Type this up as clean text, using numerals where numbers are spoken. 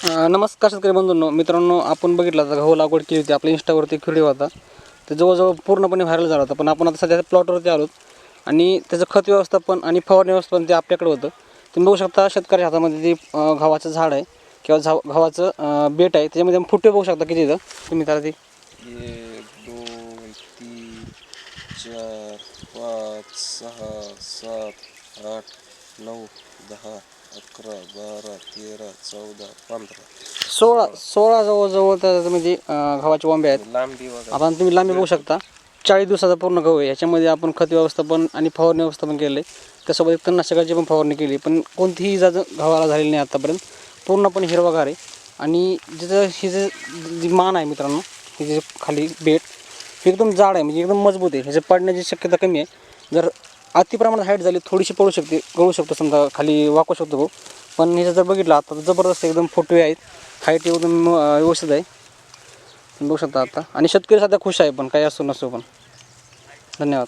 नमस्कार शेतकरी बंधूंनो, मित्रांनो, आपण बघितलं तर गहू लागवड केली होती. आपल्या इंस्टावरती व्हिडिओ होता. ते जवळजवळ पूर्णपणे व्हायरल झाला होता. पण आपण आता सध्या प्लॉटवरती आलो आणि त्याचं खत व्यवस्थापन आणि फवारणी व्यवस्थापन ते आपल्याकडे होतं. तुम्ही बघू शकता शेतकरी हातामध्ये ते गव्हाचं झाड आहे किंवा गव्हाचं बेट आहे. त्याच्यामध्ये फुटे बघू शकता किती इथं तुम्ही त्याला ते 1 2 3 4 5 6 7 8 9 10 11 12 13 14 15 16 जवळजवळ त्याच्यामध्ये गव्हाचे वांबे आहेत. लांबी बघा. आता तुम्ही लांबी बघू शकता. 40 दिवसाचा पूर्ण गहू आहे. ह्याच्यामध्ये आपण खत व्यवस्थापन आणि फवारणी व्यवस्थापन केलं आहे. त्यासोबत तणनाशकाची पण फवारणी केली, पण कोणतीही इजा गव्हाला झालेली नाही आतापर्यंत. पूर्णपणे हिरवागार आहे. आणि जिथं ही जी मान आहे मित्रांनो, ही जी खाली बेट ही एकदम जाड आहे, म्हणजे एकदम मजबूत आहे. ह्याच्या पडण्याची शक्यता कमी आहे. जर अतिप्रमाणात हाईट झाली, थोडीशी गळू शकतो, समजा खाली वाकू शकतो गहू. पण ह्याचं जर बघितलं आता तर जबरदस्त एकदम फुटवे आहेत. हाईट एकदम व्यवस्थित आहे, बघू शकता आता. आणि शेतकरी सध्या खुश आहे, पण काही असो नसो पण. धन्यवाद.